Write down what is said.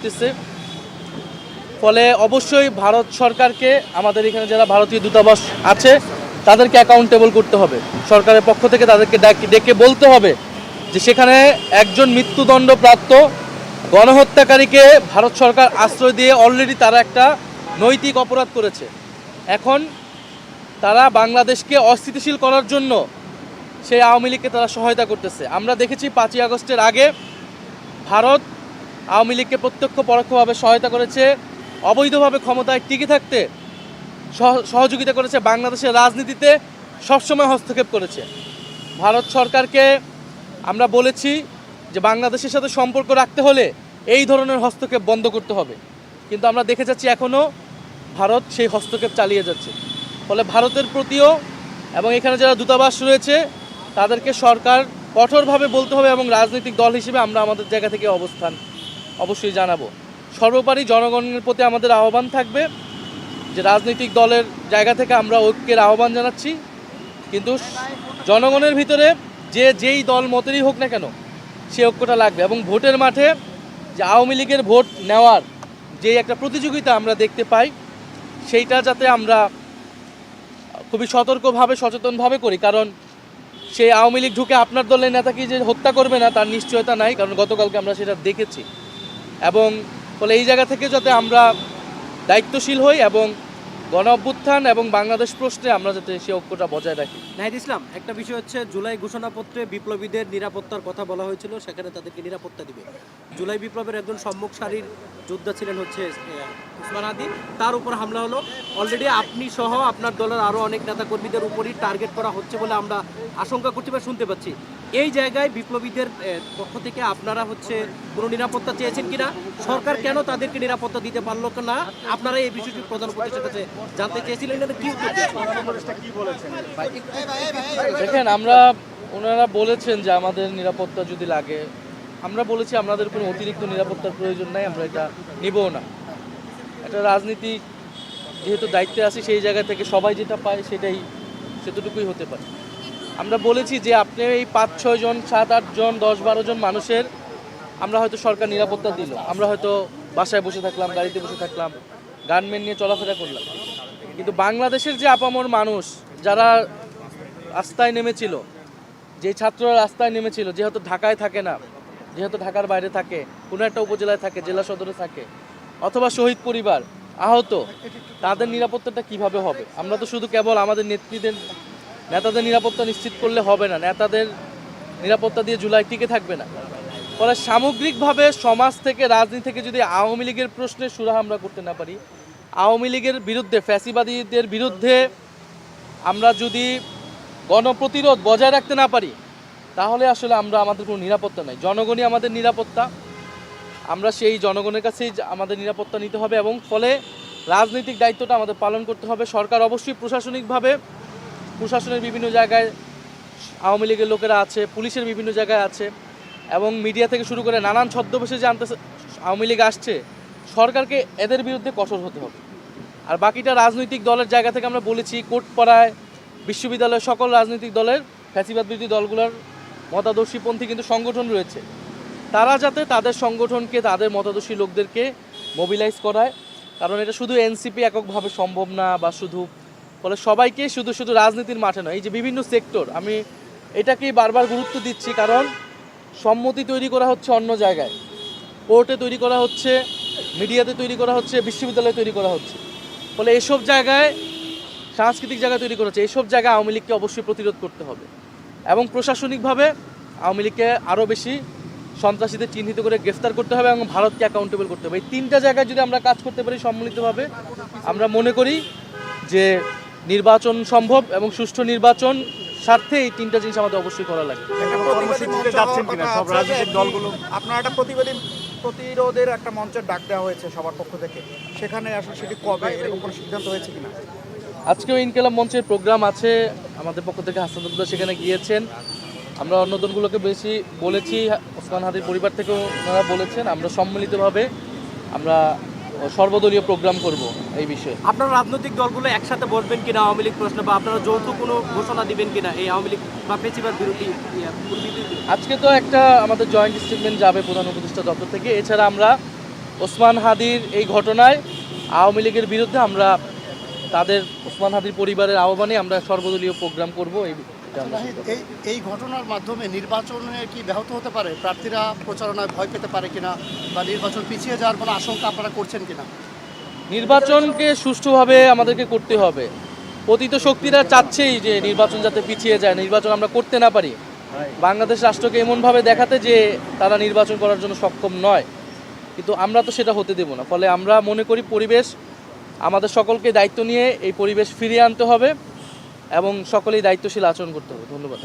করতেছে। ফলে অবশ্যই ভারত সরকারকে আমাদের এখানে যারা ভারতীয় দূতাবাস আছে তাদেরকে অ্যাকাউন্টেবল করতে হবে। সরকারের পক্ষ থেকে তাদেরকে ডেকে বলতে হবে যে সেখানে একজন মৃত্যুদণ্ডপ্রাপ্ত গণহত্যাকারীকে ভারত সরকার আশ্রয় দিয়ে অলরেডি তারা একটা নৈতিক অপরাধ করেছে। এখন তারা বাংলাদেশকে অস্থিতিশীল করার জন্য সেই আওয়ামী লীগকে তারা সহায়তা করতেছে। আমরা দেখেছি 5ই আগস্টের আগে ভারত আওয়ামী লীগকে প্রত্যক্ষ পরোক্ষভাবে সহায়তা করেছে, অবৈধভাবে ক্ষমতায় টিকে থাকতে সহযোগিতা করেছে, বাংলাদেশের রাজনীতিতে সবসময় হস্তক্ষেপ করেছে। ভারত সরকারকে আমরা বলেছি যে বাংলাদেশের সাথে সম্পর্ক রাখতে হলে এই ধরনের হস্তক্ষেপ বন্ধ করতে হবে, কিন্তু আমরা দেখে যাচ্ছি এখনও ভারত সেই হস্তক্ষেপ চালিয়ে যাচ্ছে। ফলে ভারতের প্রতিও এবং এখানে যারা দূতাবাস রয়েছে তাদেরকে সরকার কঠোরভাবে বলতে হবে এবং রাজনৈতিক দল হিসেবে আমরা আমাদের জায়গা থেকে অবস্থান অবশ্যই জানাবো। সর্বোপরি জনগণের প্রতি আমাদের আহ্বান থাকবে যে রাজনৈতিক দলের জায়গা থেকে আমরা ঐক্যের আহ্বান জানাচ্ছি, কিন্তু জনগণের ভিতরে যেই দল মতেরই হোক না কেন সে ঐক্যটা লাগবে। এবং ভোটের মাঠে যে আওয়ামী লীগের ভোট নেওয়ার যে একটা প্রতিযোগিতা আমরা দেখতে পাই, সেইটা যাতে আমরা খুবই সতর্কভাবে সচেতনভাবে করি, কারণ সেই আওয়ামী লীগ ঢুকে আপনার দলের নেতাকে যে হত্যা করবে না তার নিশ্চয়তা নাই, কারণ গতকালকে আমরা সেটা দেখেছি। এবং ফলে এই জায়গা থেকে যাতে আমরা দায়িত্বশীল হই এবং গণ অভ্যুত্থান এবং বাংলাদেশ প্রশ্নে আমরা যাতে সেই ঐক্যটা বজায় রাখি। নাহিদ ইসলাম, একটা বিষয় হচ্ছে জুলাই ঘোষণাপত্রে বিপ্লবীদের নিরাপত্তার কথা বলা হয়েছিল, সেখানে তাদেরকে নিরাপত্তা দিবে। জুলাই বিপ্লবের একজন সম্মুখ সারির যোদ্ধা ছিলেন হচ্ছে ওসমান হাদি, তার উপর হামলা হলো। অলরেডি আপনি সহ আপনার দলের আরও অনেক নেতাকর্মীদের উপরই টার্গেট করা হচ্ছে বলে আমরা আশঙ্কা করতে বা শুনতে পাচ্ছি। এই জায়গায় বিপ্লবীদের পক্ষ থেকে আপনারা হচ্ছে কোনো নিরাপত্তা চেয়েছেন কিনা, সরকার কেন তাদেরকে নিরাপত্তা দিতে পারলো না, আপনারা এই বিষয়টি প্রধান উপদেষ্টার কাছে জানতে চেয়েছিলেন, কি দেখেন, ওনারা বলেছেন যে আমাদের নিরাপত্তা যদি লাগে, আমরা বলেছি আমাদের কোনো অতিরিক্ত নিরাপত্তার প্রয়োজন নাই, আমরা এটা নিবও না। একটা রাজনীতি যেহেতু দায়িত্বে আছি সেই জায়গা থেকে সবাই যেটা পায় সেতটুকুই হতে পারে। আমরা বলেছি যে আপনি এই 5-6 জন 7-8 জন 10-12 জন মানুষের আমরা হয়তো সরকার নিরাপত্তা দিল, আমরা হয়তো বাসায় বসে থাকলাম, গাড়িতে বসে থাকলাম, গানম্যান নিয়ে চলাফেরা করলাম, কিন্তু বাংলাদেশের যে আপামর মানুষ যারা রাস্তায় নেমেছিল, যে ছাত্ররা রাস্তায় নেমেছিল, যেহেতু ঢাকায় থাকে না, যেহেতু ঢাকার বাইরে থাকে, কোনো একটা উপজেলায় থাকে, জেলা সদরে থাকে, অথবা শহীদ পরিবার আহত, তাদের নিরাপত্তাটা কিভাবে হবে? আমরা তো শুধু কেবল আমাদের নেতাদের নিরাপত্তা নিশ্চিত করলে হবে না, নেতাদের নিরাপত্তা দিয়ে জুলাই টিকে থাকবে না। ফলে সামগ্রিকভাবে সমাজ থেকে, রাজনীতি থেকে যদি আওয়ামী লীগের প্রশ্নে সুরাহা আমরা করতে না পারি, আওয়ামী লীগের বিরুদ্ধে, ফ্যাসিবাদীদের বিরুদ্ধে আমরা যদি গণপ্রতিরোধ বজায় রাখতে না পারি, তাহলে আসলে আমাদের কোনো নিরাপত্তা নাই। জনগণই আমাদের নিরাপত্তা, আমরা সেই জনগণের কাছেই আমাদের নিরাপত্তা নিতে হবে এবং ফলে রাজনৈতিক দায়িত্বটা আমাদের পালন করতে হবে। সরকার অবশ্যই প্রশাসনের বিভিন্ন জায়গায় আওয়ামী লীগের লোকেরা আছে, পুলিশের বিভিন্ন জায়গায় আছে এবং মিডিয়া থেকে শুরু করে নানান ছদ্মবেশে যে আওয়ামী লীগ আসছে, সরকারকে এদের বিরুদ্ধে কঠোর হতে হবে। আর বাকিটা রাজনৈতিক দলের জায়গা থেকে আমরা বলেছি, কোর্টপাড়ায়, বিশ্ববিদ্যালয়ের সকল রাজনৈতিক দলের, ফ্যাসিবাদ বিরোধী দলগুলোর মতাদর্শীপন্থী কিন্তু সংগঠন রয়েছে, তারা যাতে তাদের সংগঠনকে, তাদের মতাদর্শী লোকদেরকে মোবিলাইজ করায়, কারণ এটা শুধু এনসিপি এককভাবে সম্ভব না, বা ফলে সবাইকে শুধু রাজনীতির মাঠে নয়, এই যে বিভিন্ন সেক্টর, আমি এটাকেই বারবার গুরুত্ব দিচ্ছি, কারণ সম্মতি তৈরি করা হচ্ছে অন্য জায়গায়, কোর্টে তৈরি করা হচ্ছে, মিডিয়াতে তৈরি করা হচ্ছে, বিশ্ববিদ্যালয়ে তৈরি করা হচ্ছে, ফলে এসব জায়গায়, সাংস্কৃতিক জায়গায় তৈরি করা হচ্ছে, এইসব জায়গায় আওয়ামী লীগকে অবশ্যই প্রতিরোধ করতে হবে এবং প্রশাসনিকভাবে আওয়ামী লীগকে আরও বেশি সন্ত্রাসীদের চিহ্নিত করে গ্রেফতার করতে হবে এবং ভারতকে অ্যাকাউন্টেবল করতে হবে। এই 3টা জায়গায় যদি আমরা কাজ করতে পারি সম্মিলিতভাবে, আমরা মনে করি যে নির্বাচন সম্ভব এবং সুষ্ঠু নির্বাচন স্বার্থে এই 3টা জিনিস আমাদের অবশ্যই করা লাগে। আপনার একটা প্রতিরোধের একটা মঞ্চের ডাক দেওয়া হয়েছে সবার পক্ষ থেকে, সেখানে আসলে সেটি কবে, এরকম কোনো সিদ্ধান্ত হয়েছে কিনা? আজকেও ইনকিলাব মঞ্চের প্রোগ্রাম আছে আমাদের পক্ষ থেকে, হাসান সেখানে গিয়েছেন, আমরা অন্য দলগুলোকে বেশি বলেছি, ওসমান হাদির পরিবার থেকেও ওনারা বলেছেন, আমরা সম্মিলিতভাবে আমরা সর্বদলীয় প্রোগ্রাম করব এই বিষয়ে। আপনারা রাজনৈতিক দলগুলো একসাথে বসবেন কিনা আওয়ামী লীগ প্রশ্নে, বা আপনারা যৌথ কোনো ঘোষণা দিবেন কিনা এই আওয়ামী লীগ বা ফ্যাসিবাদ বিরোধী? আজকে তো একটা আমাদের জয়েন্ট স্টেটমেন্ট যাবে প্রধান উপদেষ্টা দপ্তর থেকে, এছাড়া আমরা ওসমান হাদির এই ঘটনায় আওয়ামী লীগের বিরুদ্ধে আমরা তাদের ওসমান হাদির পরিবারের আহ্বানে আমরা সর্বদলীয় প্রোগ্রাম করব। এই ঘটনার মাধ্যমে নির্বাচনে কি ব্যাহত হতে পারে? প্রার্থীরা প্রচারণায় ভয় পেতে পারে কিনা, বা নির্বাচন পিছিয়ে যাওয়ার কোনো আশঙ্কা আপনারা করছেন কিনা? নির্বাচনকে সুষ্ঠুভাবে আমাদেরকে করতে হবে। পতিত শক্তিরা চাচ্ছেই যে নির্বাচন যাতে পিছিয়ে যায়, নির্বাচন আমরা করতে না পারি, বাংলাদেশ রাষ্ট্রকে এমনভাবে দেখাতে যে তারা নির্বাচন করার জন্য সক্ষম নয়, কিন্তু আমরা তো সেটা হতে দেব না। ফলে আমরা মনে করি পরিবেশ আমাদের সকলকে দায়িত্ব নিয়ে এই পরিবেশ ফিরিয়ে আনতে হবে এবং সকলেই দায়িত্বশীল আচরণ করতে হবে। ধন্যবাদ।